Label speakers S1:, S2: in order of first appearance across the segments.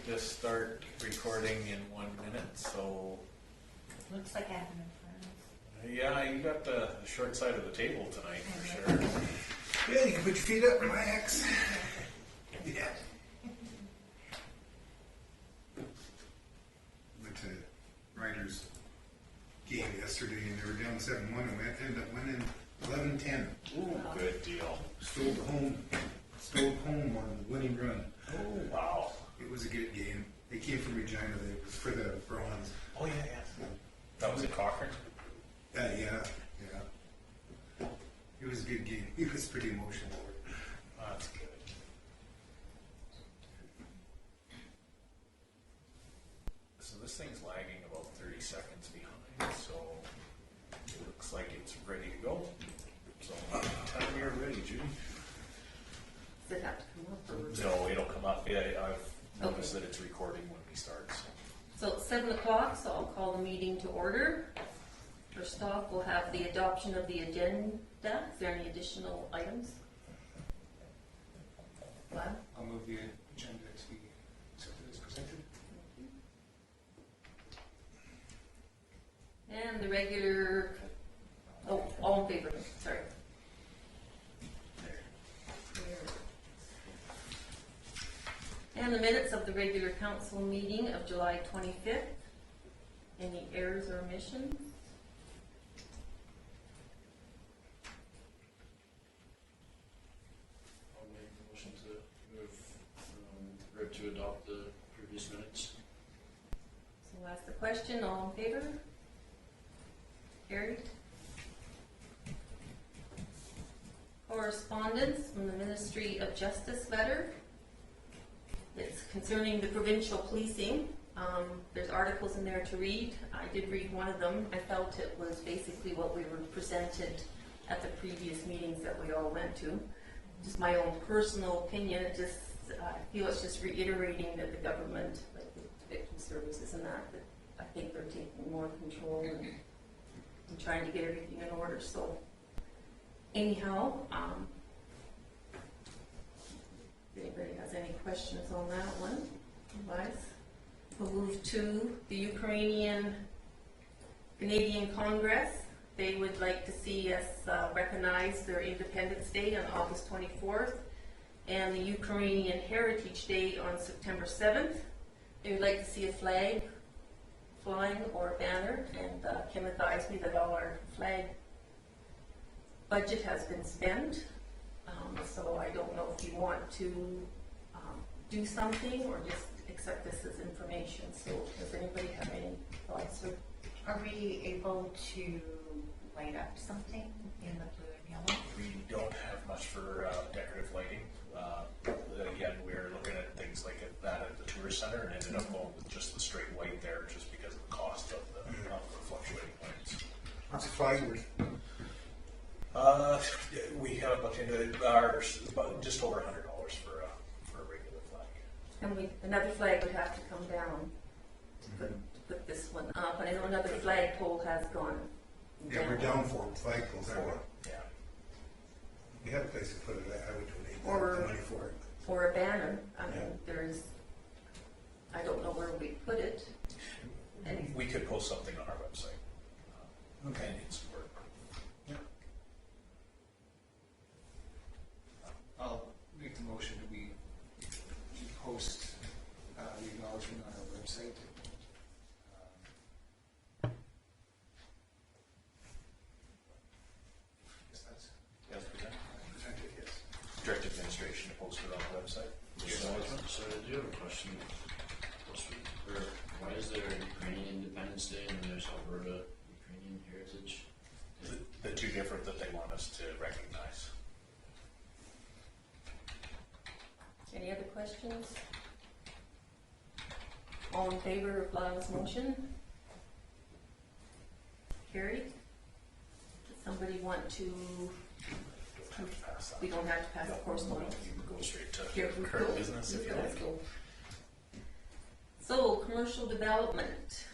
S1: to start recording in 1 minute, so
S2: Looks like I have an influence.
S1: yeah, you got the short side of the table tonight for sure.
S3: Yeah, you can put your feet up, relax. Yeah. Went to Riders game yesterday and they were down 7-1 and we ended up winning 11-10.
S1: Ooh, good deal.
S3: Stole home on the winning run.
S1: Oh, wow.
S3: It was a good game. They came from Regina. It was for the bronze.
S1: Oh, yeah, yeah. That was in Cochrane?
S3: Yeah. It was a good game. It was pretty emotional.
S1: Oh, that's good. So this thing's lagging about 30 seconds behind, so it looks like it's ready to go. So tell me you're ready, Judy.
S2: Does it have to come up? Or?
S1: No, it'll come up. Yeah, I've noticed that it's recording when we start.
S2: So it's 7 o'clock, so I'll call the meeting to order. First off, we'll have the adoption of the agenda. Is there any additional items? Vlad?
S4: I'll move the agenda to be accepted as presented.
S2: And the regular, oh, all in favor, sorry. And the minutes of the regular council meeting of July 25th. Any errors or omissions?
S5: I'll make the motion to move, or to adopt the previous minutes.
S2: So we'll ask the question, all in favor? Carried. Correspondence from the Ministry of Justice letter. It's concerning the provincial policing. There's articles in there to read. I did read one of them. I felt it was basically what we were presented at the previous meetings that we all went to. Just my own personal opinion. I feel it's just reiterating that the government, like the victim services and that I think they're taking more control and trying to get everything in order. So anyhow, if anybody has any questions on that one, otherwise, we'll move to the Ukrainian Canadian Congress. They would like to see us recognize their Independence Day on August 24th and the Ukrainian Heritage Day on September 7th. They would like to see a flag flying or a banner, and Kim advised me that all our flag budget has been spent. So I don't know if you want to do something or just accept this as information. So does anybody have any thoughts?
S6: Are we able to light up something in the blue and yellow?
S1: We don't have much for decorative lighting. Again, we're looking at things like that at the tourist center and ended up going with just the straight white there just because of the cost of the fluctuating lights.
S3: What's the flag worth?
S1: We have looked into ours about just over $100 for a regular flag.
S2: And another flag would have to come down to put this one up. And I know another flagpole has gone
S3: Yeah, we're down 4 flagpoles, aren't we?
S1: Yeah.
S3: We had a place to put it at. I would donate
S2: Or-
S3: the money for it.
S2: Or a banner. I mean,
S3: Yeah.
S2: I don't know where we put it. And
S1: We could post something on our website.
S3: Okay.
S1: And it's work.
S4: I'll make the motion that we post the acknowledgement on our website. Yes, that's
S1: Yes, present.
S4: presented, yes.
S1: Direct administration to post it on the website.
S5: So I do have a question. Why is there Ukrainian Independence Day and then there's Alberta Ukrainian Heritage Day?
S1: The two different that they want us to recognize.
S2: any other questions? All in favor of Lyle's motion? Carried. Does somebody want to?
S1: Pass that.
S2: We don't have to pass the correspondence.
S1: You can go straight to
S2: Here, we
S1: current
S2: go.
S1: business if you
S2: Let's
S1: like.
S2: go. So, commercial development.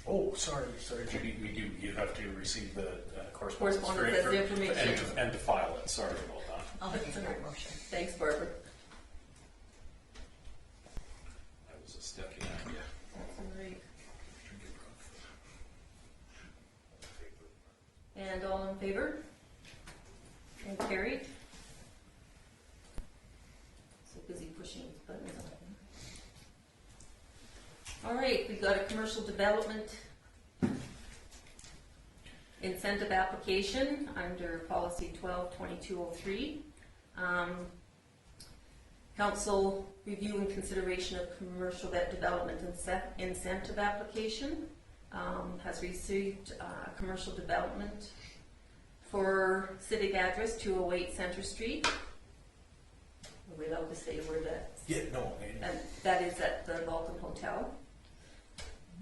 S1: Oh, sorry, Judy. You have to receive the correspondence
S2: Correspondence as the information.
S1: and to file it. Sorry about that.
S6: I'll make that motion.
S2: Thanks, Barbara.
S1: That was a step
S2: change buttons on. All right, we've got a commercial development incentive application under policy 12-2203. Council review and consideration of commercial development incentive application has received commercial development for civic address 208 Center Street. Are we allowed to say where that's?
S1: Yeah, no.
S2: And that is at the Vulcan Hotel.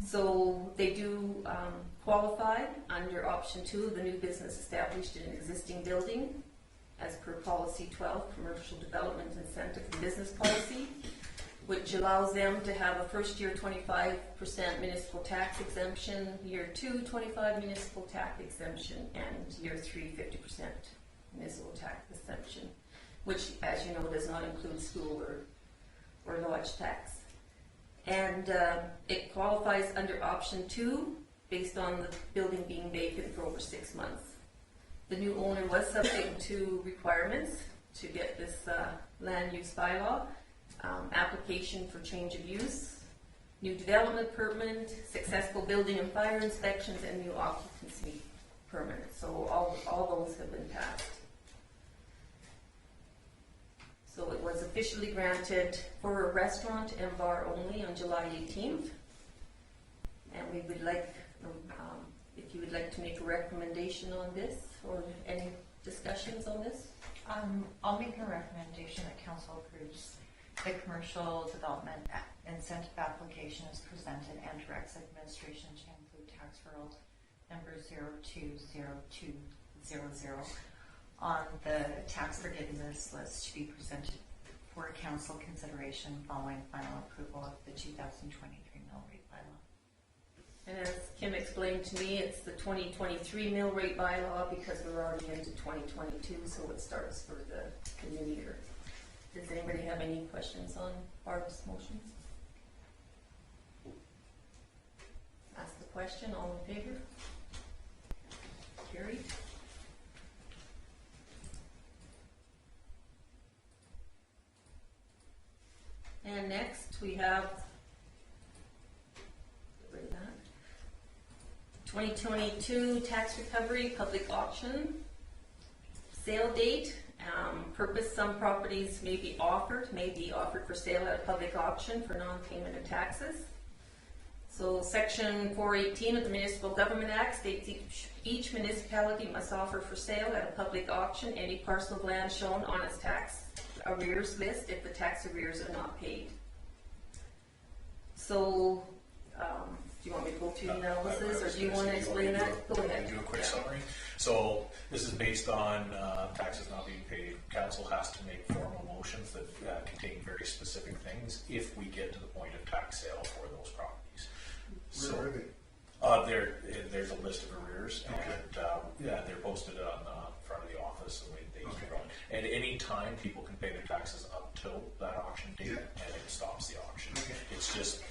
S2: So they do qualify under option 2 of the new business established in an existing building as per policy 12, commercial development incentive and business policy, which allows them to have a first year 25% municipal tax exemption, year 2 25% municipal tax exemption, and year 3 50% municipal tax exemption, which, as you know, does not include school or lodge tax. And it qualifies under option 2 based on the building being vacant for over 6 months. The new owner was subject to requirements to get this land use bylaw, application for change of use, new development permit, successful building and fire inspections, and new occupancy permit. So all those have been passed. So it was officially granted for a restaurant and bar only on July 18th. And we would like, if you would like to make a recommendation on this, or any discussions on this?
S6: I'll make a recommendation that council approves the commercial development incentive application as presented and directs administration to include tax roll number 020200 on the tax forgiveness list to be presented for council consideration following final approval of the 2023 mill rate bylaw.
S2: And as Kim explained to me, it's the 2023 mill rate bylaw because we're already into 2022, so it starts for the new year. Does anybody have any questions on Barb's motions? Ask the question, all in favor? Carried. And next we have 2022 tax recovery public auction sale date. Purpose: some properties may be offered for sale at a public auction for non-payment of taxes. So section 418 of the Municipal Government Act states each municipality must offer for sale at a public auction any parcel of land shown on its tax arrears list if the tax arrears are not paid. So do you want me to go through the analysis, or do you want to explain that? Go ahead.
S1: Do a quick summary. So this is based on taxes not being paid. Council has to make formal motions that contain very specific things if we get to the point of tax sale for those properties.
S3: Where are they?
S1: There's a list of arrears, and they're posted on the front of the office, and they keep going. And any time people can pay their taxes up till that auction date, and it stops the auction. It's just,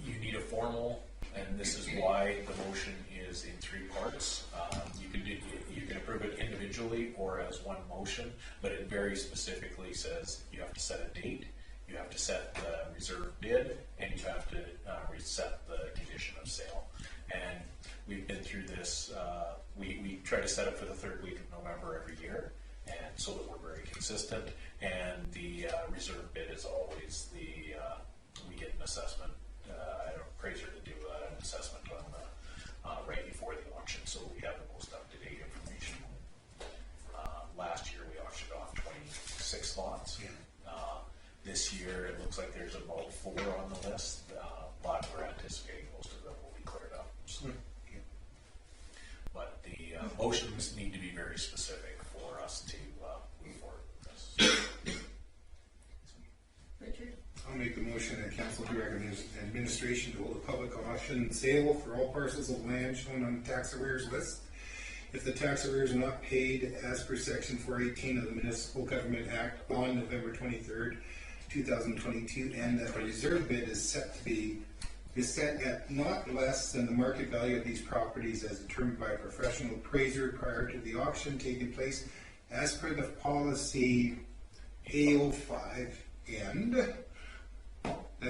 S1: you need a formal, and this is why the motion is in 3 parts. You can approve it individually or as one motion, but it very specifically says you have to set a date, you have to set the reserve bid, and you have to reset the condition of sale. And we've been through this. We try to set it for the 3rd week of November every year, and so that we're very consistent. And the reserve bid is always we get an assessment. An appraiser to do an assessment on right before the auction, so we have the most up-to-date information. Last year we auctioned off 26 lots. This year it looks like there's about 4 on the list, but we're anticipating most of them will be cleared up. So. But the motions need to be very specific for us to move forward with this.
S2: Richard?
S3: I'll make the motion that council direct administration to hold a public auction sale for all parcels of land shown on the tax arrears list. If the tax arrears are not paid as per section 418 of the Municipal Government Act on November 23rd, 2022, and that the reserve bid is set at not less than the market value of these properties as determined by a professional appraiser prior to the auction taking place as per the policy CAO And that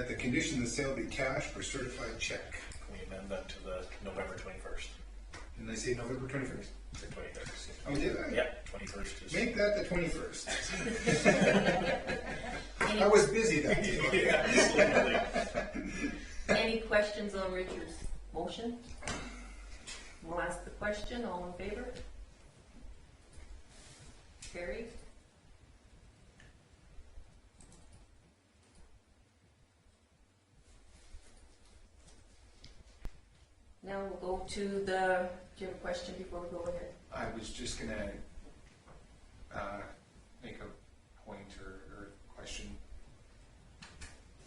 S3: the condition of the sale be cash or certified check.
S1: Can we amend that to the November 21st?
S3: Didn't I say November 21st?
S1: Or 23rd?
S3: Oh, did I?
S1: Yeah, 21st is.
S3: Make that the 21st. I was busy that day.
S1: Yeah, absolutely.
S2: Any questions on Richard's motion? We'll ask the question. All in favor? Carried. Now we'll go to the, do you have a question before we go ahead?
S4: I was just gonna make a point or question.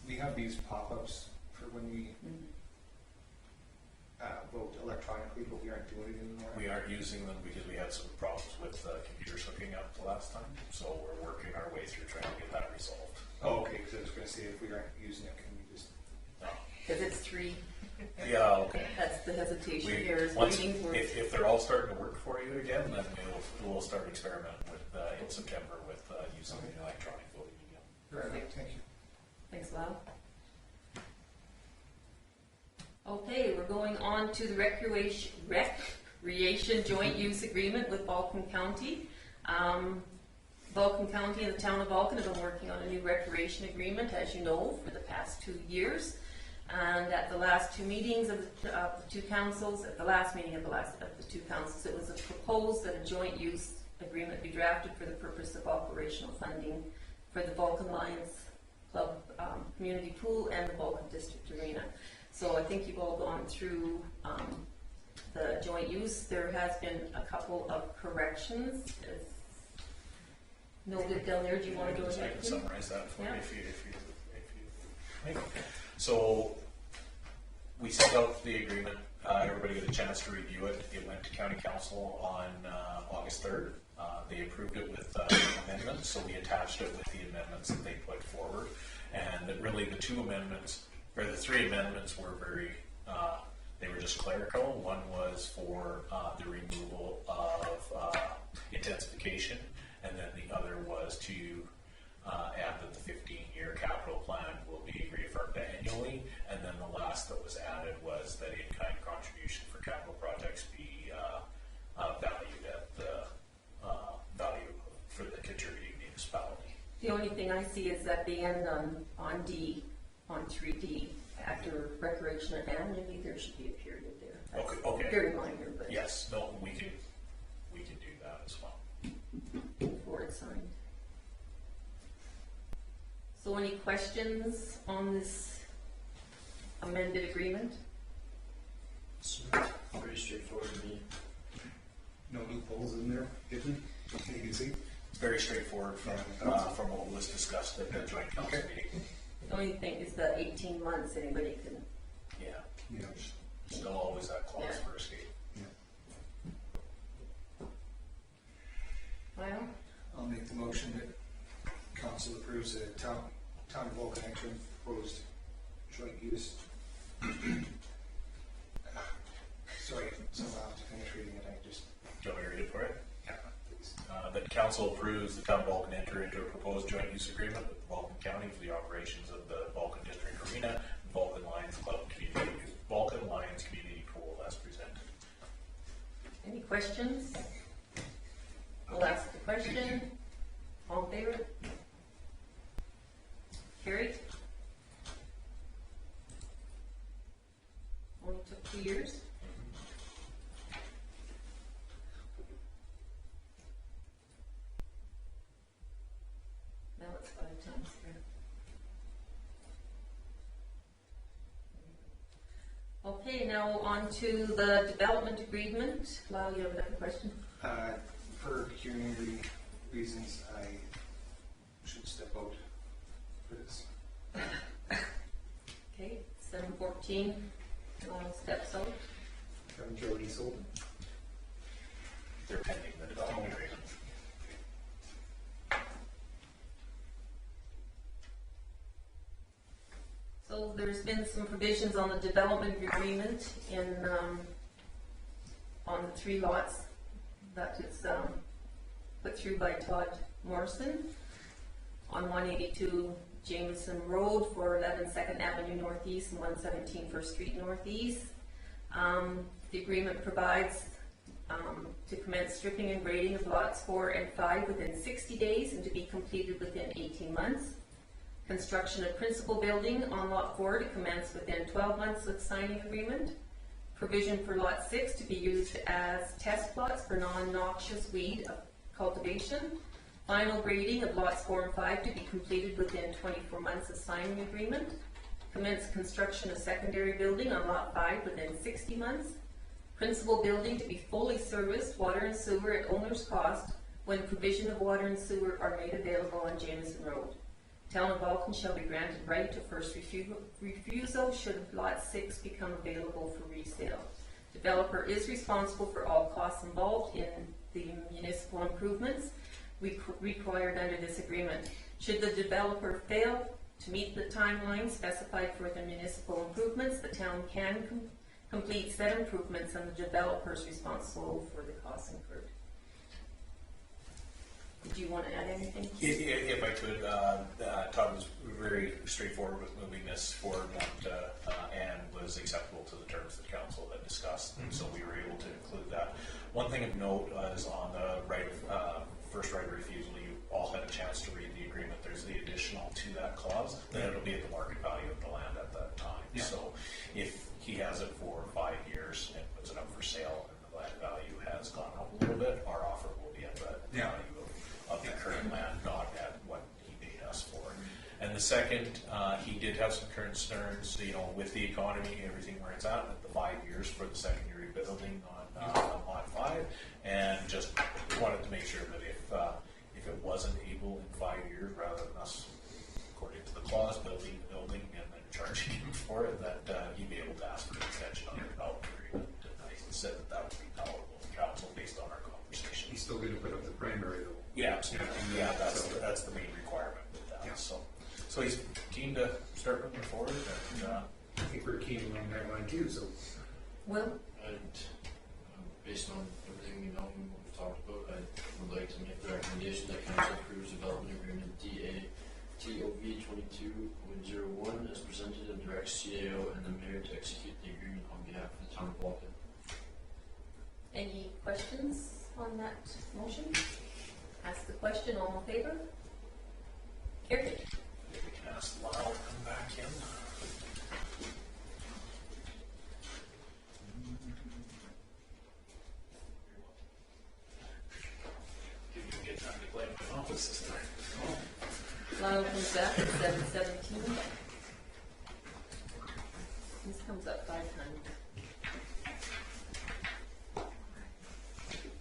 S4: We have these pop-ups for when we vote electronically, but we aren't doing it anymore.
S1: We aren't using them because we had some problems with computers hooking up the last time, so we're working our way through trying to get that resolved.
S4: Oh, okay, because I was gonna say, if we aren't using it, can we just,
S2: Because it's 3.
S1: Yeah, okay.
S2: That's the hesitation
S1: We,
S2: here is
S1: once,
S2: waiting for.
S1: if they're all starting to work for you again, then we'll start experimenting with, in September with using the electronic voting again.
S4: perfect, thank you.
S2: Thanks, Lyle. Okay, we're going on to the recreation joint use agreement with Vulcan County. Vulcan County and the town of Vulcan have been working on a new recreation agreement, as you know, for the past 2 years. And at the last 2 meetings of the 2 councils, at the last meeting of the 2 councils, it was proposed that a joint use agreement be drafted for the purpose of operational funding for the Vulcan Lions Club community pool and the Vulcan District Arena. So I think you've all gone through the joint use. There has been a couple of corrections. As noted down there. Do you want to go
S1: I
S2: ahead?
S1: can summarize that for you
S2: Yeah.
S1: if you like. So we sent out the agreement. Everybody got a chance to review it. It went to County Council on August 3rd. They approved it with amendments, so we attached it with the amendments that they put forward. And really the 2 amendments, or the 3 amendments were very, they were just clerical. One was for the removal of intensification, and then the other was to add that the 15-year capital plan will be reaffirmed annually, and then the last that was added was that in-kind contribution for capital projects be valued at the value for the contributing municipality.
S2: The only thing I see is that the end on D, on 3D, after recreation and maybe there should be a period there. That's
S1: Okay.
S2: very minor, but
S1: Yes, no, we can do that as well.
S2: before it's signed. So any questions on this amended agreement?
S5: Pretty straightforward to me.
S3: No loopholes in there, hidden, that you can see.
S1: It's very straightforward from what was discussed at the joint council meeting.
S2: The only thing is the 18 months, anybody can,
S1: Yeah,
S3: Yeah.
S1: still always that clause
S2: Yeah.
S1: for escape.
S2: well,
S4: I'll make the motion that council approves the town of Vulcan entering proposed joint use. Sorry, so loud to finish reading it, I just,
S1: Do you want me to read it for you?
S4: yeah, please.
S1: That council approves the town of Vulcan enter into a proposed joint use agreement with Vulcan County for the operations of the Vulcan District Arena and Vulcan Lions Club Community, Vulcan Lions Community Pool as presented.
S2: any questions? We'll ask the question. All in favor? Carried? Only took 2 years. Now it's 5 times here. Okay, now on to the development agreement. Lyle, you have another question?
S4: For pecuniary reasons, I should step out for this.
S2: Okay, 7:14, Lyle steps out.
S3: Haven't you already sold them?
S1: They're pending the development agreement.
S2: So there's been some provisions on the development agreement in, on the 3 lots that is put through by Todd Morrison on 182 Jameson Road for 11 2nd Avenue Northeast and 117 First Street Northeast. The agreement provides to commence stripping and grading of lots 4 and 5 within 60 days and to be completed within 18 months. Construction of principal building on lot 4 to commence within 12 months of signing agreement. Provision for lot 6 to be used as test plots for non-noxious weed cultivation. Final grading of lots 4 and 5 to be completed within 24 months of signing agreement. Commence construction of secondary building on lot 5 within 60 months. Principal building to be fully serviced, water and sewer at owner's cost when provision of water and sewer are made available on Jameson Road. Town of Vulcan shall be granted right to first refusal should lot 6 become available for resale. Developer is responsible for all costs involved in the municipal improvements required under this agreement. Should the developer fail to meet the timeline specified for the municipal improvements, the town can complete said improvements and the developer is responsible for the costs incurred. Did you want to add anything?
S1: If I could, Todd was very straightforward with moving this forward and was acceptable to the terms that council had discussed, and so we were able to include that. One thing of note is on the first right of refusal, you all had a chance to read the agreement. There's the additional to that clause that it'll be at the market value of the land at that time. Yeah. So if he has it for 5 years and puts it up for sale and the land value has gone up a little bit, our offer will be at the value of the current land, not at what he paid us for. And the second, he did have some concerns, with the economy, everything where it's at the 5 years for the secondary building on lot 5, and just wanted to make sure that if it wasn't able in 5 years, rather than us, according to the clause, building and then charging him for it, that he'd be able to ask for an extension on the development agreement. And I said that would be palatable to council based on our conversation.
S3: He's still going to put up the primary though.
S1: Yeah, absolutely. Yeah, that's the main requirement with that. Yeah. So he's keen to start moving forward, and
S3: I think we're keen along that line too. So,
S2: Will?
S5: And based on everything we know and what we've talked about, I would like to make the recommendation that council approves development agreement TOV 22.01 as presented and directs CAO and the mayor to execute the agreement on behalf of the town of Vulcan.
S2: Any questions on that motion? Ask the question, all in favor? Carried.
S1: we can ask Lyle to come back in. Give you a good time to play in my office this time.
S2: Lyle comes back at 7:17. This comes up 5 times.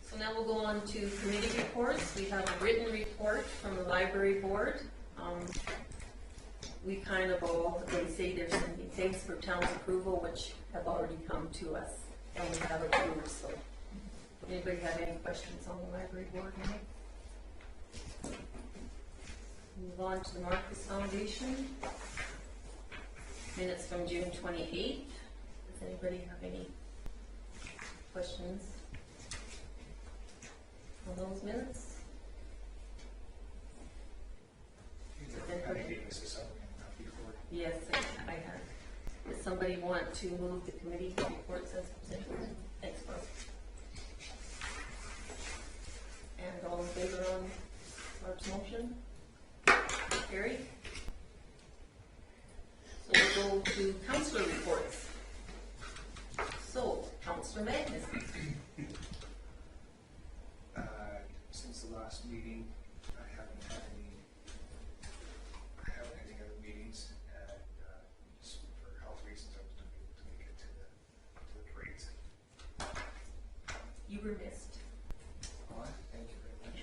S2: So now we'll go on to committee reports. We have a written report from the library board. We kind of all, they say there's some things for town's approval which have already come to us and we have approved. So anybody have any questions on the library board meeting? Move on to the Marquis Foundation. Minutes from June 28th. Does anybody have any questions on those minutes? Yes, I have. Does somebody want to move the committee reports as presented? Thanks, Bob. And all in favor on Barb's motion? Carried. So we'll go to Councillor Reports. So, Councillor Magnuson.
S4: Since the last meeting, I haven't had any other meetings, and just for health reasons, I was not able to make it to the parades.
S2: You were missed.
S4: Oh, thank you very much.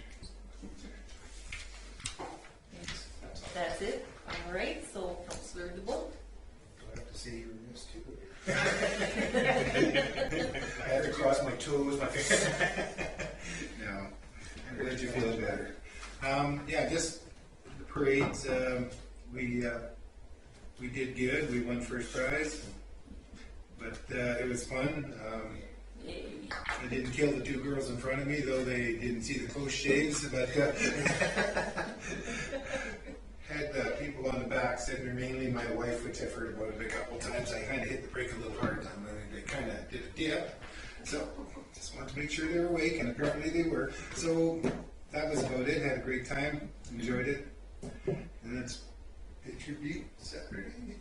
S2: That's it. All right, so Councillor DeBolt.
S3: do I have to say you were missed too? I had to cross my toes. No. I'm glad you're feeling better. Just the parades. We did good. We won first prize, but it was fun. I didn't kill the 2 girls in front of me, though they didn't see the close shaves. But had people on the accident, or mainly my wife, which I've heard about it a couple times. I kind of hit the brake a little hard on them, and they kind of did a dip. So just wanted to make sure they were awake, and apparently they were. So that was about it. Had a great time, enjoyed it, and that's Picture Beat Saturday.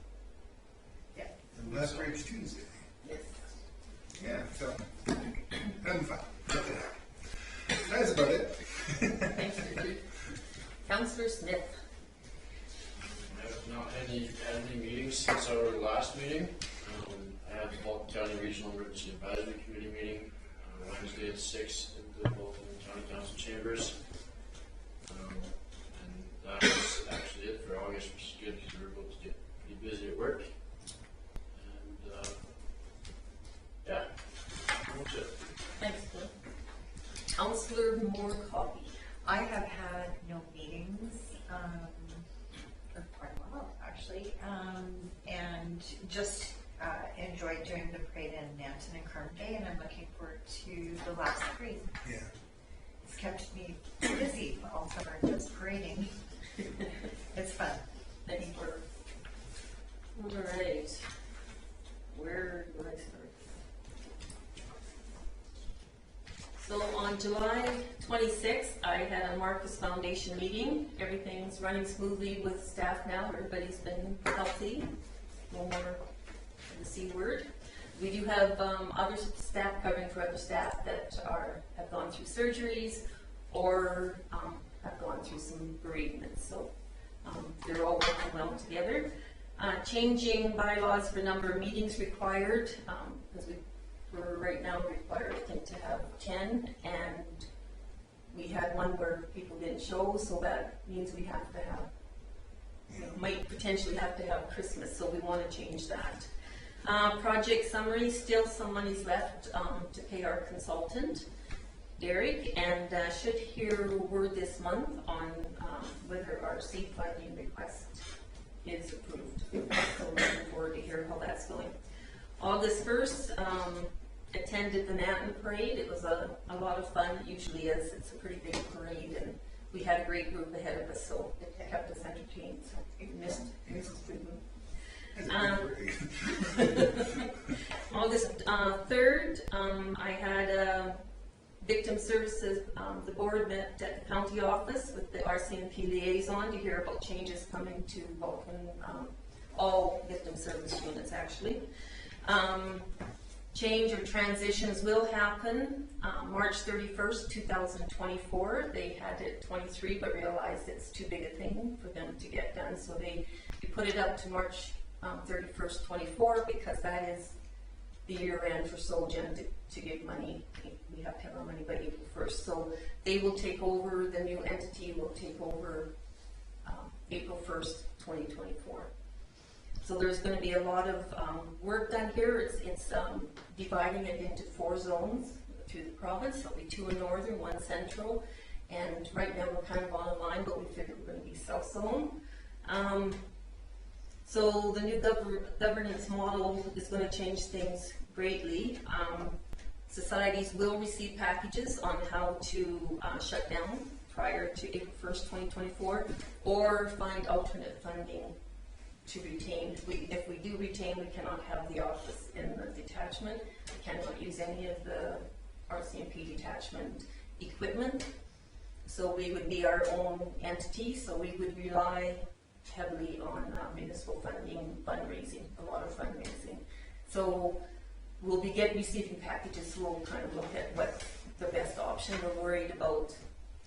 S2: Yeah.
S3: And Last Bridge Tuesday.
S2: Yes.
S3: Yeah, so having fun. Check it out. That's about it.
S2: Thanks, Richard. Councillor Smith.
S5: I have not had any meetings since our last meeting. I had the Vulcan County Regional Emergency Advisory Committee meeting Wednesday at 6 in the Vulcan County Council Chambers. And that was actually it for August, which is good because we were about to get pretty busy at work. And yeah, that's it.
S2: Thanks, Cliff. Councillor Coffey.
S6: I have had no meetings, for quite a while, actually, and just enjoyed doing the parade in Nanton and Carmen Day, and I'm looking forward to the last three.
S3: Yeah.
S6: It's kept me busy all summer, just parading. It's fun.
S2: Thanks for. All right. Where do I start? So on July 26th, I had a Marquis Foundation meeting. Everything's running smoothly with staff now. Everybody's been healthy. No more of the C word. We do have other staff covering for other staff that have gone through surgeries or have gone through some bereavements. So they're all working well together. Changing bylaws for number of meetings required, because we're right now required, I think, to have 10, and we had one where people didn't show, so that means we have to have, might potentially have to have Christmas, so we want to change that. Project summary, still some money's left to pay our consultant, Derek, and should hear word this month on whether our seed funding request is approved. So looking forward to hear how that's going. August 1st, attended the Nanton Parade. It was a lot of fun. It usually is. It's a pretty big parade, and we had a great group ahead of us, so it kept us entertained. So we missed August 3rd, I had Victim Services, the board met at the county office with the RCMP liaison to hear about changes coming to Vulcan, all victim service units actually. Change or transitions will happen March 31st, 2024. They had it 23, but realized it's too big a thing for them to get done, so they put it up to March 31st, 24, because that is the year end for Solgen to give money. We have to have our money by April 1st. So they will take over, the new entity will take over April 1st, 2024. So there's going to be a lot of work done here. It's dividing it into 4 zones through the province. There'll be 2 in northern, 1 central. And right now we're kind of on a line, but we figure we're going to be south zone. So the new governance model is going to change things greatly. Societies will receive packages on how to shut down prior to April 1st, 2024, or find alternate funding to retain. If we do retain, we cannot have the office in the detachment. We cannot use any of the RCMP detachment equipment. So we would be our own entity, so we would rely heavily on municipal funding, fundraising, a lot of fundraising. So we'll be receiving packages, so we'll kind of look at what the best option. We're worried about,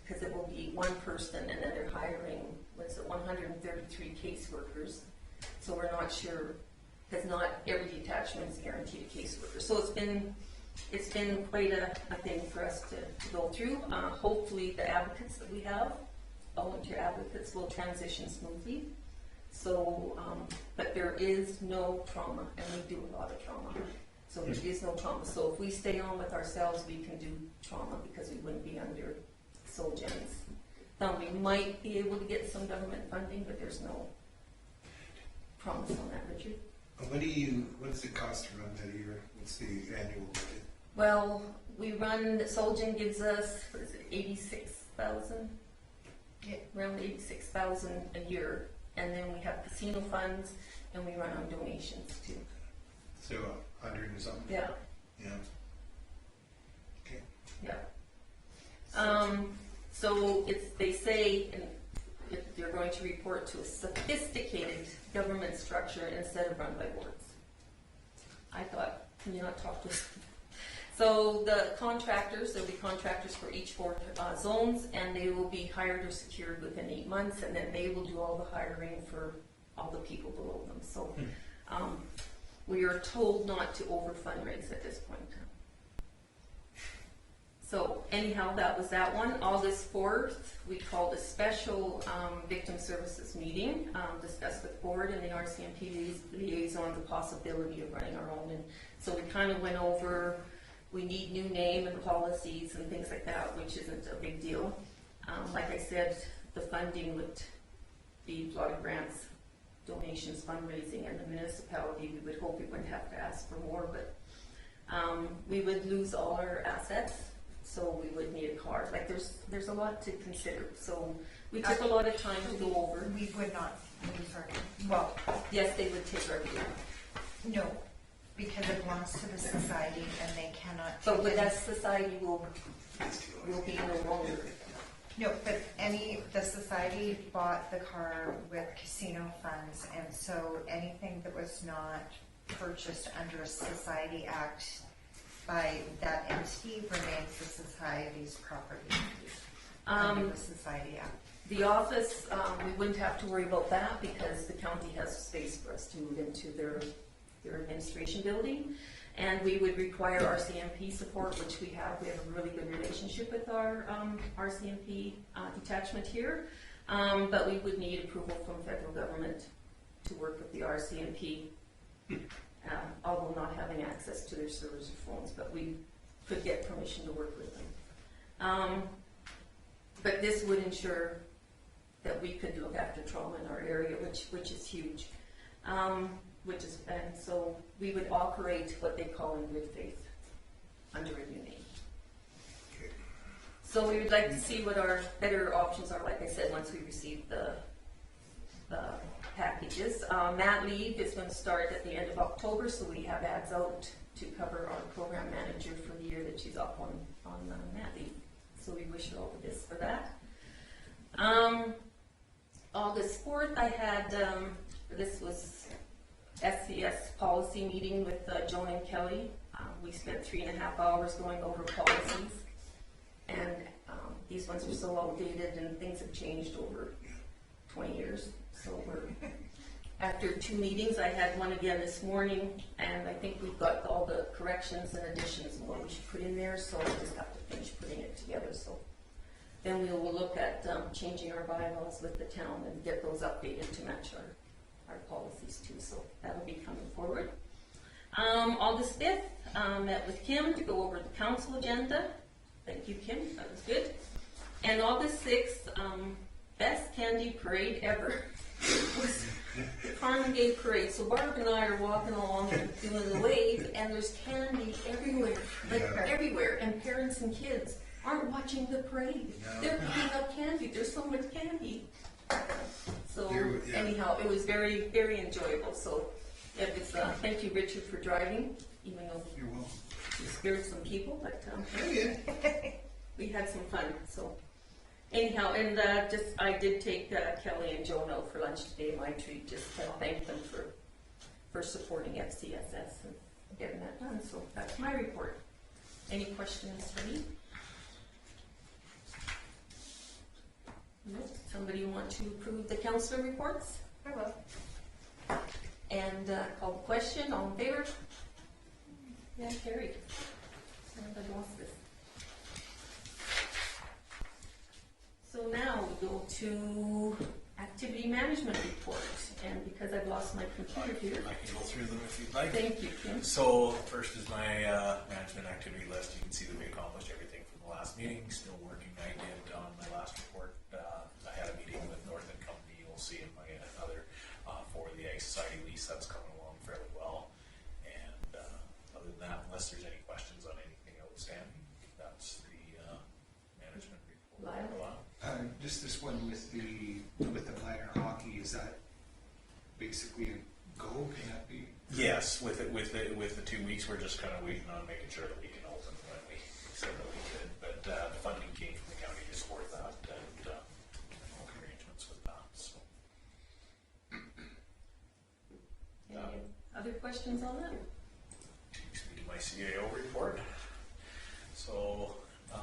S2: because it will be 1 person and then they're hiring, 133 caseworkers. So we're not sure, because not every detachment is guaranteed a caseworker. So it's been quite a thing for us to go through. Hopefully the advocates that we have, volunteer advocates, will transition smoothly. So, but there is no trauma, and we do a lot of trauma. So there is no trauma. So if we stay on with ourselves, we can do trauma because we wouldn't be under Solgen's thumb. We might be able to get some government funding, but there's no promise on that, Richard.
S3: What does it cost to run that a year? What's the annual budget?
S2: Well, we run, Solgen gives us, what is it, 86,000? Yeah, around 86,000 a year. and then we have casino funds, and we run on donations too.
S3: So 100 and something?
S2: Yeah,
S3: Yeah. Okay.
S2: yeah. So they say if they're going to report to a sophisticated government structure instead of run by boards. I thought, can you not talk to us? So the contractors, there'll be contractors for each 4 zones, and they will be hired or secured within 8 months, and then they will do all the hiring for all the people below them. So we are told not to over fundraise at this point. So anyhow, that was that one. August 4th, we called a special victim services meeting, discussed with board and the RCMP liaison the possibility of running our own. And so we kind of went over, we need new name and policies and things like that, which isn't a big deal. Like I said, the funding would be a lot of grants, donations, fundraising, and the municipality, we would hope we wouldn't have to ask for more, but we would lose all our assets. So we would need a car. Like there's a lot to consider. So we took a lot of time to go over.
S6: We would not lose our, well,
S2: Yes, they would take our vehicle.
S6: no, because it belongs to the society and they cannot.
S2: But with
S6: take
S2: that society will be no longer.
S6: No, but the society bought the car with casino funds, and so anything that was not purchased under a society act by that entity remains the society's property under the Society Act.
S2: The office, we wouldn't have to worry about that because the county has space for us to move into their administration building. And we would require RCMP support, which we have. We have a really good relationship with our RCMP detachment here. But we would need approval from federal government to work with the RCMP. Although not having access to their servers or phones, but we could get permission to work with them. But this would ensure that we could look after trauma in our area, which is huge. And so we would operate what they call in good faith under a new name.
S3: Okay.
S2: So we would like to see what our better options are, like I said, once we receive the packages. Mat leave is going to start at the end of October, so we have ads out to cover our program manager for the year that she's off on mat leave. So we wish her all the best for that. August 4th, I had, this was SCS policy meeting with Joan and Kelly. We spent 3.5 hours going over policies, and these ones are so outdated and things have changed over 20 years. So after 2 meetings, I had one again this morning, and I think we've got all the corrections and additions and what we should put in there, so I just have to finish putting it together. So then we will look at changing our bylaws with the town and get those updated to match our policies too. So that'll be coming forward. August 5th, met with Kim to go over the council agenda. Thank you, Kim, that was good. And August 6th, best candy parade ever. Was the Carmen Gay Parade. So Barb and I are walking along and doing the wave, and there's candy everywhere, like everywhere, and parents and kids aren't watching the parade.
S3: No.
S2: They're picking up candy. There's so much candy. So
S3: Yeah.
S2: anyhow, it was very, very enjoyable. So it was, thank you, Richard, for driving, even though
S3: You're welcome.
S2: you scared some people, but
S3: Yeah.
S2: we had some fun. So anyhow, and I did take Kelly and Joan out for lunch today. My treat, just to thank them for supporting FCSS and getting that done. So that's my report. Any questions for me? No? Somebody want to approve the councillor reports?
S6: I will.
S2: And call the question. All in favor? Yeah, carried. Everybody wants this. So now we go to activity management report, and because I've lost my computer here,
S1: I can go through them if you'd like.
S2: thank you, Kim.
S1: So first is my management activity list. You can see that we accomplished everything from the last meeting. Still working. I did on my last report. I had a meeting with Northern Company. You'll see in my other for the Ag Society lease. That's coming along fairly well. And other than that, unless there's any questions on anything outstanding, that's the management report.
S2: Lyle?
S4: Just this one with the minor hockey, is that go? Can that be?
S1: Yes, with the 2 weeks, we're just kind of waiting on making sure that we can open when we said that we could. But the funding came from the county to support that, and arrangements with that. So.
S2: Any other questions on that?
S1: Takes me to my CAO report. So, a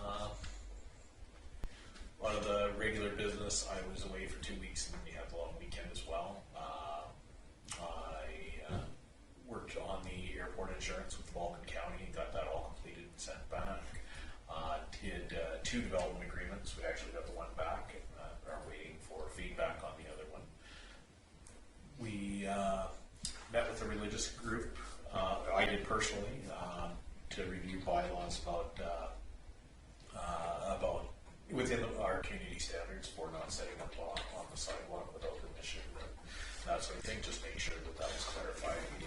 S1: lot of the regular business, I was away for 2 weeks, and then we had the long weekend as well. I worked on the airport insurance with Vulcan County, got that all completed and sent back. Did 2 development agreements. We actually got the one back and are waiting for feedback on the other one. We met with a religious group, I did personally, to review bylaws about within our community standards for not setting up on the sidewalk without permission, and that sort of thing. Just make sure that that was clarified. We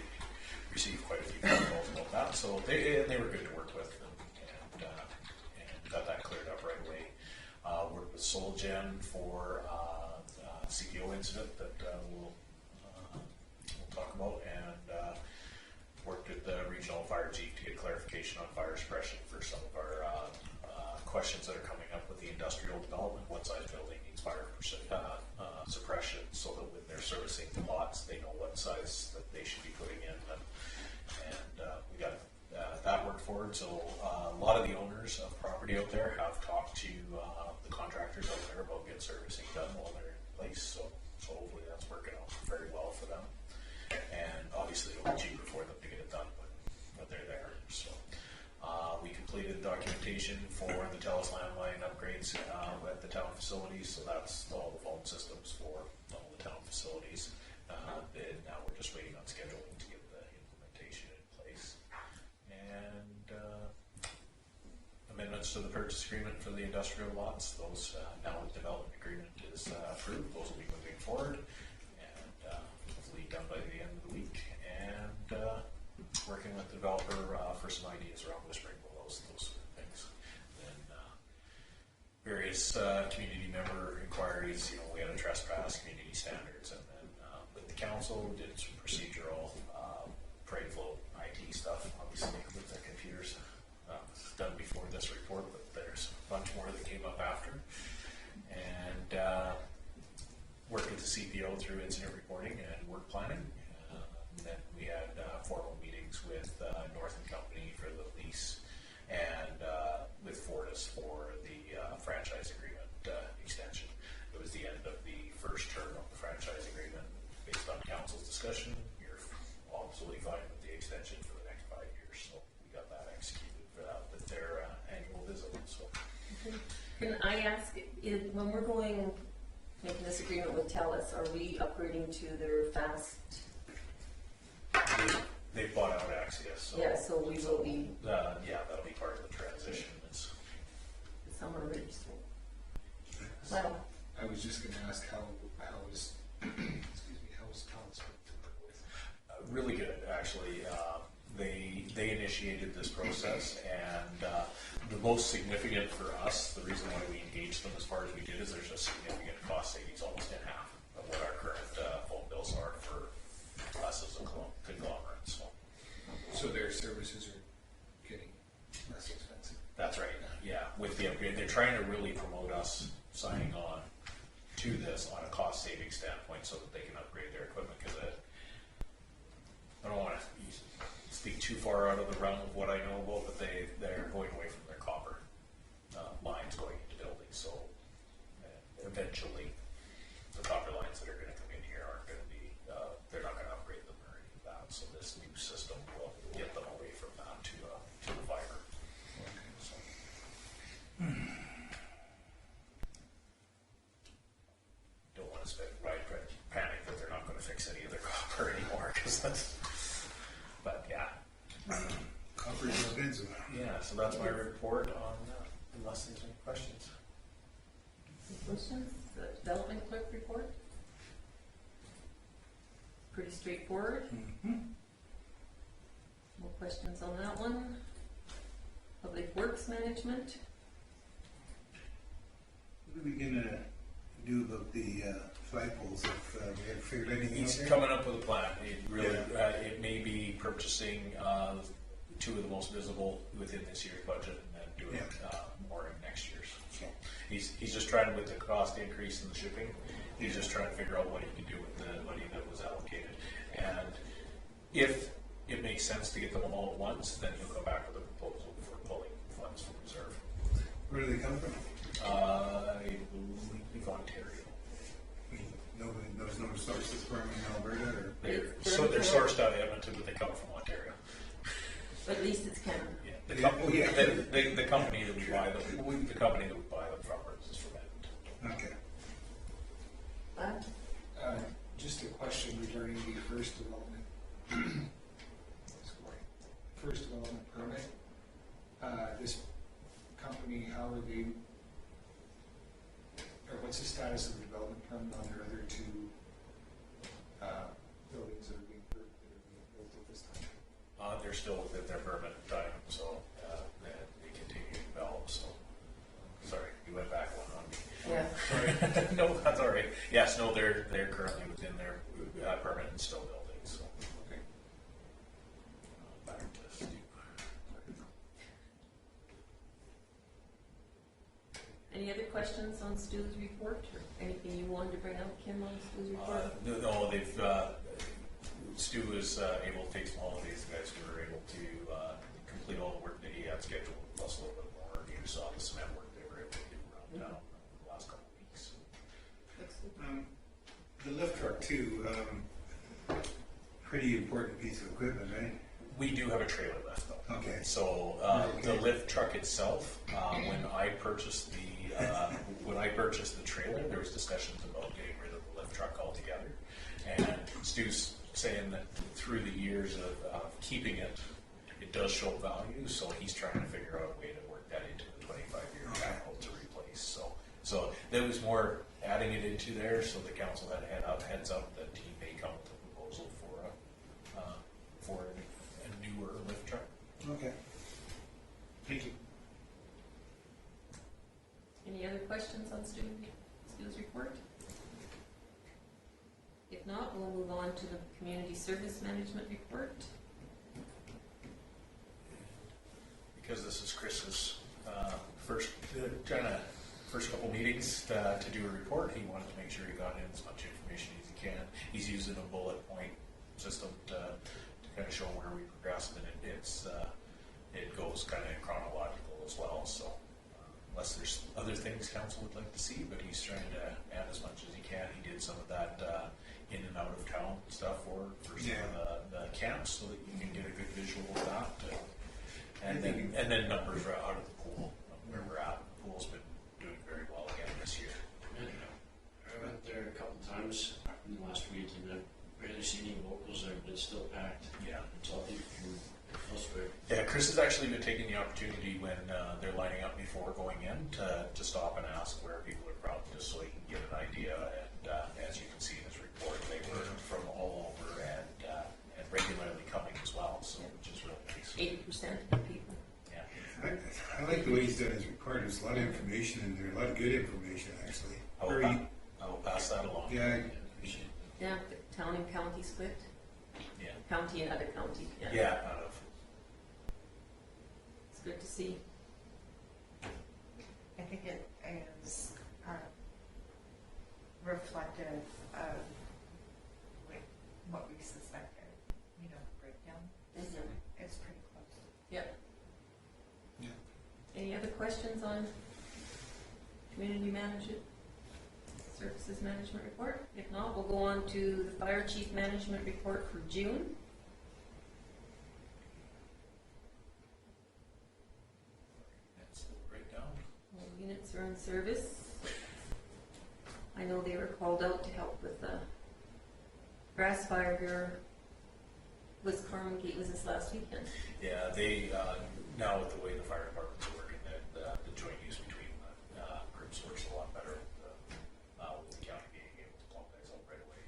S1: received quite a few phone calls about that, so they were good to work with, and got that cleared up right away. Worked with SolGen for CPO incident that we'll talk about, and worked with the regional fire chief to get clarification on fire suppression for some of our questions that are coming up with the industrial development. What size building needs fire suppression, so that when they're servicing the lots, they know what size that they should be putting in them. And we got that worked forward. So a lot of the owners of property out there have talked to the contractors out there about getting servicing done while they're in place. So hopefully that's working out very well for them. And obviously it'll be cheaper for them to get it done when they're there. So we completed documentation for the TELUS landline upgrades at the town facilities. So that's all the phone systems for all the town facilities. And now we're just waiting on scheduling to get the implementation in place. And amendments to the purchase agreement for the industrial lots. Those now the development agreement is approved. Those will be moving forward. Hopefully done by the end of the week, and working with the developer for some ideas around whispering willows, those sort of things. Then various community member inquiries. We had a trespass, community standards, and then with the council did some procedural parade float IT stuff. Obviously with the computers, it's done before this report, but there's a bunch more that came up after, and worked with the CPO through incident reporting and work planning. Then we had formal meetings with North and Company for the lease, and with Fortis for the franchise agreement extension. It was the end of the first term of the franchise agreement. Based on council's discussion, you're absolutely fine with the extension for the next 5 years. So we got that executed for that with their annual visit. So.
S2: Can I ask, when we're making this agreement with TELUS, are we upgrading to their fast?
S1: They bought out Axios. So,
S2: Yeah, so we will be.
S1: Yeah, that'll be part of the transition. It's
S2: Summer already. Well,
S4: I was just going to ask how is TELUS to work with?
S1: really good, actually. They initiated this process, and the most significant for us, the reason why we engaged them as far as we did, is there's a significant cost savings, almost in half of what our current phone bills are for us as a conglomerate.
S4: So their services are getting less expensive.
S1: That's right. Yeah, with the upgrade, they're trying to really promote us signing on to this on a cost saving standpoint, so that they can upgrade their equipment. Because I don't want to speak too far out of the realm of what I know about, but they're going away from their copper lines going into buildings. So eventually, the copper lines that are going to come in here aren't going to be. They're not going to upgrade them or any of that. So this new system will get them away from that to the fiber. So. Don't want to panic that they're not going to fix any of their copper anymore, because that's. But yeah.
S3: Copper is expensive.
S1: Yeah, so that's my report on unless there's any questions.
S2: any questions? The development clerk report? Pretty straightforward.
S3: Mm-hmm.
S2: No questions on that one. Public Works Management.
S3: What are we gonna do about the flagpoles, if we haven't figured anything out
S1: He's
S3: there?
S1: coming up with a plan. It really,
S3: Yeah.
S1: it may be purchasing two of the most visible within this year's budget and then doing more in next year's. So he's just trying, with the cost increase in the shipping, he's just trying to figure out what he can do with the money that was allocated. And if it makes sense to get them all at once, then he'll come back with a proposal for pulling funds from reserve.
S3: Where do they come from?
S1: I believe Ontario.
S3: Nobody knows no sources from in Alberta, or?
S1: They're sourced out of Edmonton, but they come from Ontario.
S2: But at least it's Canada.
S1: Yeah, the company that we buy them, the company that we buy them from is from Edmonton.
S3: Okay.
S4: Just a question regarding the first development. First development permit. This company, how are they, or what's the status of the development permit on their other two buildings that are being built at this time?
S1: They're still within their permit time, so they continue to develop. So, sorry, you went back one on me.
S2: Yeah.
S1: Sorry. No, that's all right. Yes, no, they're currently within their permit and still building. So,
S4: Okay.
S1: back to Stu.
S2: Any other questions on Stu's report, or anything you wanted to bring up, Kim, on Stu's report?
S1: No, they've Stu was able to take some holidays. The guys were able to complete all the work that he had scheduled, plus a little bit more. You saw the cement work they were able to do around town the last couple of weeks.
S3: The lift truck too, pretty important piece of equipment, right?
S1: We do have a trailer lift though.
S3: Okay.
S1: So the lift truck itself, when I purchased the trailer, there was discussions about getting rid of the lift truck altogether. And Stu's saying that through the years of keeping it, it does show value. So he's trying to figure out a way to work that into the 25-year capital to replace. So there was more adding it into there. So the council had heads up that he may come with a proposal for a newer lift truck.
S3: Okay. Thank you.
S2: Any other questions on Stu's report? If not, we'll move on to the community service management report.
S1: Because this is Chris's first couple meetings to do a report, he wanted to make sure he got in as much information as he can. He's using a bullet point system to kind of show where we progressed, and it goes kind of chronological as well. So unless there's other things council would like to see, but he's trying to add as much as he can. He did some of that in and out of town stuff for some of the camps, so that you can get a good visual of that. And then numbers right out of the pool, where we're at. The pool's been doing very well again this year.
S5: I went there a couple times in the last week, and I've barely seen any locals there, but it's still packed.
S1: Yeah.
S5: It's all people from elsewhere.
S1: Yeah, Chris has actually been taking the opportunity when they're lining up before going in to stop and ask where people are from, just so he can get an idea. And as you can see in his report, they were from all over and regularly coming as well, so which is really nice.
S2: 80% of the people.
S1: Yeah.
S3: I like the way he's done his report. There's a lot of information in there, a lot of good information, actually.
S1: I will pass that along.
S3: Yeah,
S5: Appreciate it.
S2: Yeah, the town and county split.
S1: Yeah.
S2: County and other county.
S1: Yeah, out of.
S2: It's good to see.
S6: I think it is reflective of what we suspected, breakdown. It's pretty close.
S2: Yep.
S3: Yeah.
S2: Any other questions on community management services management report? If not, we'll go on to the fire chief management report for June.
S1: That's the breakdown.
S2: All units are in service. I know they were called out to help with the grass fire here. Was Carmen Gate, was this last weekend?
S1: Yeah, they now with the way the fire departments are working, the joint use between groups works a lot better with the county being able to plumb things up right away.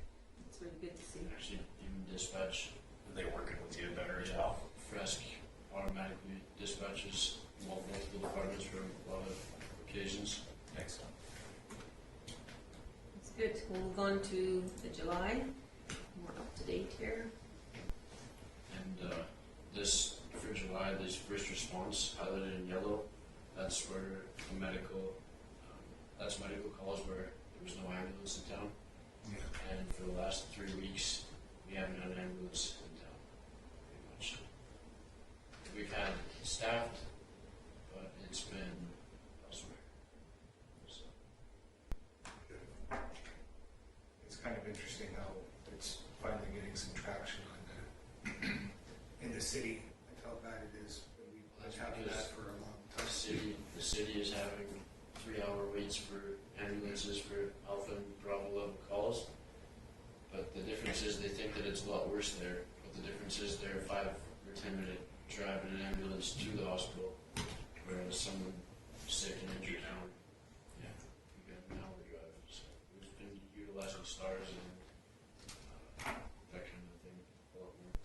S2: It's really good to see.
S5: Actually, even dispatch,
S1: They're working with you better as well.
S5: Fresk automatically dispatches multiple departments for a lot of occasions.
S1: Excellent.
S2: It's good. we'll move on to the July, more up to date here.
S5: And this, for July, this first response highlighted in yellow, that's where the medical, that's medical calls where there was no ambulance in town.
S3: Yeah.
S5: And for the last 3 weeks, we haven't had an ambulance in town, pretty much. We've had staffed, but it's been elsewhere. So,
S4: It's kind of interesting how it's finally getting some traction on the, in the city, and how bad it is. We've been having that for a long time.
S5: the city is having 3-hour waits for ambulances for Alpha and Bravo level calls. But the difference is they think that it's a lot worse there. But the difference is they're a 5 or 10 minute drive in an ambulance to the hospital, whereas someone sick and injured now, yeah, you got an hour drive. So we've been utilizing stars and that kind of thing a lot more.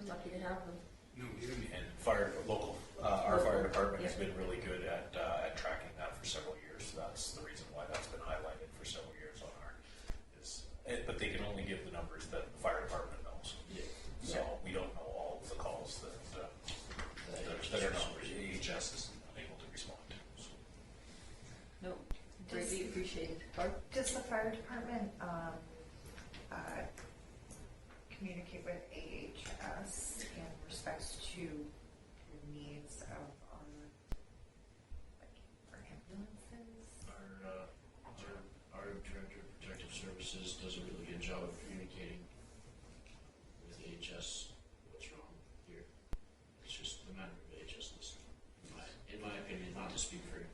S2: We're lucky to have them.
S3: No, we didn't.
S1: And our fire department has
S2: Yeah.
S1: been really good at tracking that for several years. That's the reason why that's been highlighted for several years on our, but they can only give the numbers that the fire department knows.
S5: Yeah.
S1: So we don't know all of the calls that are not, AHS is unable to respond to. So.
S2: No, greatly appreciated. Barb?
S6: Does the fire department communicate with AHS in respects to the needs of our, like, for ambulances?
S5: Our director of protective services does a really good job of communicating with AHS what's wrong here. It's just the matter of AHS listening, in my opinion, not to speak for him.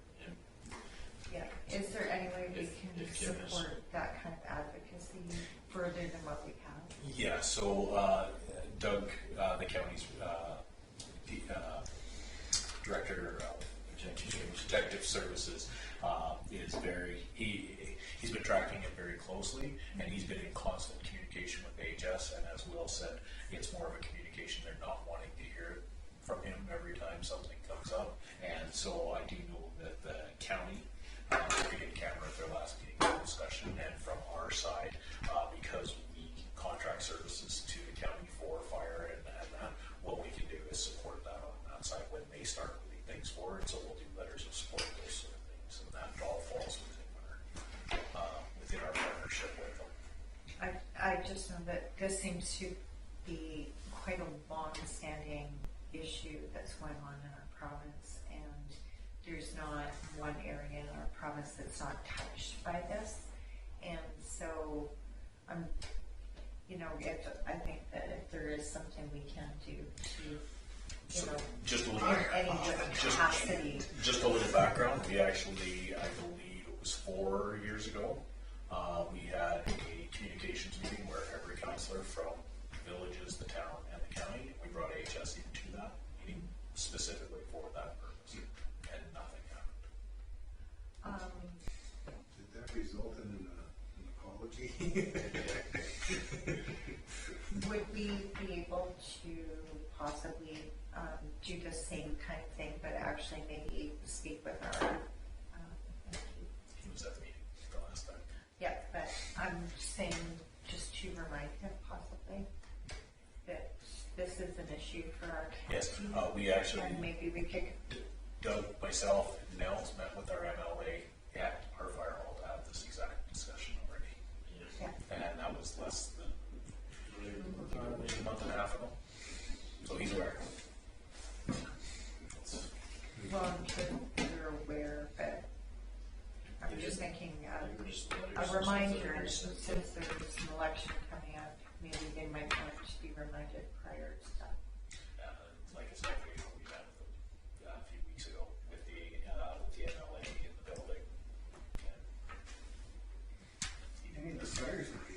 S6: Yeah, is there any way we can
S5: If Kim has-
S6: support that kind of advocacy further than what we have?
S1: Yeah, so Doug, the county's director of protective services, is he's been tracking it very closely, and he's been in constant communication with AHS. And as Will said, it's more of a communication. They're not wanting to hear from him every time something comes up. And so I do know that the county, we did camera at their last meeting discussion, and from our side, because we contract services to the county for fire and that, what we can do is support that on that side when they start moving things forward. So we'll do letters of support, those sort of things, and that all falls within our partnership with them.
S6: I just know that this seems to be quite a long-standing issue that's going on in our province, and there's not one area in our province that's not touched by this. And so, I think that if there is something we can do to,
S1: Just a
S6: in
S1: little,
S6: any capacity.
S1: just a little background. We actually, I believe it was 4 years ago, we had a communications meeting where every councillor from villages, the town, and the county, we brought AHS into that meeting specifically for that purpose, and nothing happened.
S3: Did that result in an apology?
S6: Would we be able to possibly do the same kind of thing, but actually maybe speak with our,
S1: He was at the meeting the last time.
S6: yeah, but I'm saying just to remind him possibly that this is an issue for our
S1: Yes,
S6: county.
S1: we actually,
S6: And maybe we could,
S1: Doug, myself, and Nels met with our MLA at our fire hall to have this exact discussion already.
S6: yeah,
S1: And that was less than a month and a half ago. So he's aware.
S6: well, I'm sure you're aware, but I'm just thinking a reminder, since there's an election coming up, maybe they might want to be reminded prior to that.
S1: Like I said, we met with them a few weeks ago with the MLA in the building.
S3: You need to fire some people.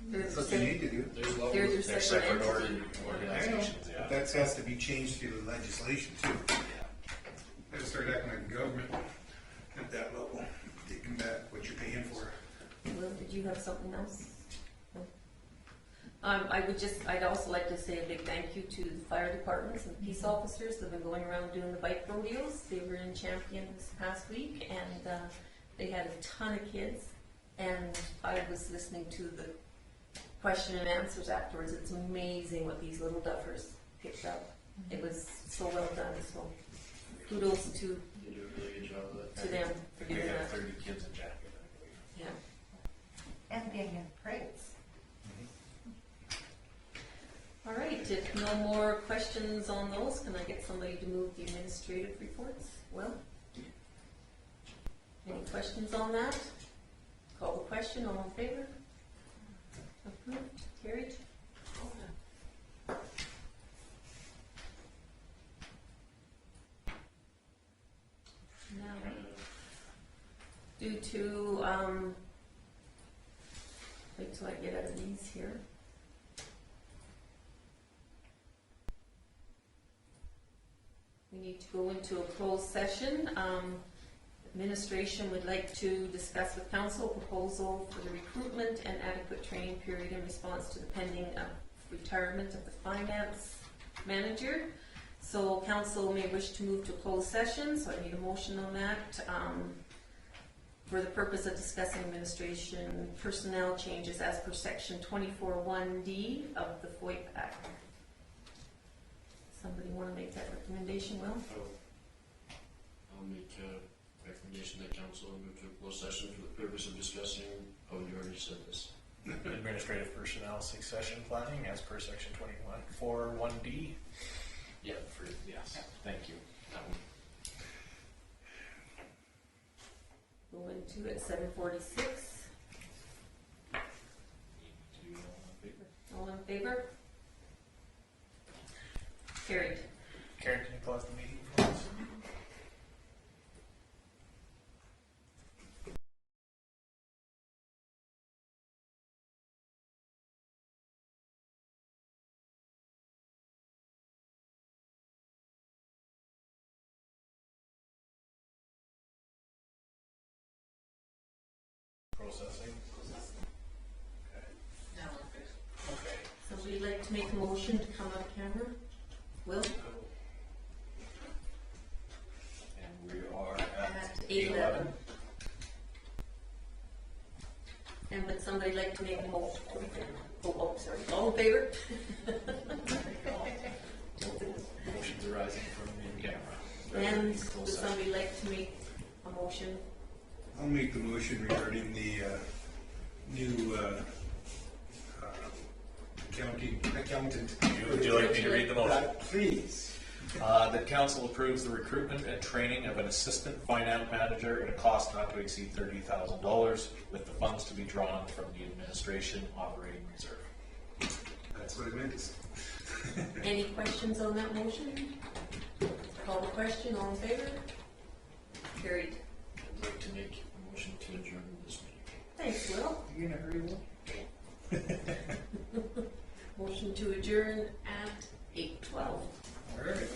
S2: There's
S3: That's what you need to do.
S5: There's levels.
S2: There's
S1: They're
S2: separate
S1: separate
S2: entities.
S1: organizations, yeah.
S3: But that has to be changed through the legislation too. Got to start acting like a government at that level, taking back what you're paying for.
S2: Will, did you have something else? No? I'd also like to say a big thank you to the fire departments and peace officers that have been going around doing the bike rodeos. They were in Champion this past week, and They had a ton of kids, and I was listening to the question and answers afterwards. It's amazing what these little duffers picked up. It was so well done, so kudos to
S5: They do a really good job of that.
S2: them for
S1: We
S2: doing
S1: had
S2: that.
S1: 30 kids in jacket, I believe.
S2: Yeah.
S6: And being in parades.
S2: All right, if no more questions on those, can I get somebody to move the administrative reports? Well, any questions on that? Call the question, all in favor? Approved, carried. Now, due to, wait till I get out of these here. We need to go into a closed session. Administration would like to discuss with council a proposal for the recruitment and adequate training period in response to the pending retirement of the finance manager. So council may wish to move to closed session, so I need a motion on that. For the purpose of discussing administration personnel changes as per section 24(1)D of the FOIP Act. Somebody want to make that recommendation, Will?
S5: I'll make a recommendation that council move to a closed session for the purpose of discussing, oh, you already said this.
S1: Administrative personnel succession planning as per section 21(4)(1)D.
S5: Yeah,
S1: Yes, thank you.
S5: that one.
S2: Go into it 7:46. All in favor? Carried.
S1: Karen, can you close the meeting for us? Processing. Okay.
S2: Somebody like to make a motion to come out of camera? Will?
S1: And we are
S2: At
S1: at
S2: 8:11. And would somebody like to make a motion? Oh, sorry. All in favor?
S1: Motions arising from the camera.
S2: And would somebody like to make a motion?
S3: I'll make the motion regarding the new accountant.
S1: Would you like me to read the motion?
S3: Please.
S1: That council approves the recruitment and training of an assistant finance manager at a cost not to exceed $30,000 with the funds to be drawn from the administration operating reserve.
S3: That's what it meant.
S2: Any questions on that motion? Call the question, all in favor? Carried.
S5: I'd like to make a motion to adjourn this meeting.
S2: Thanks, Will.
S1: You in a hurry, Will?
S2: Motion to adjourn at 8:12.
S3: All right.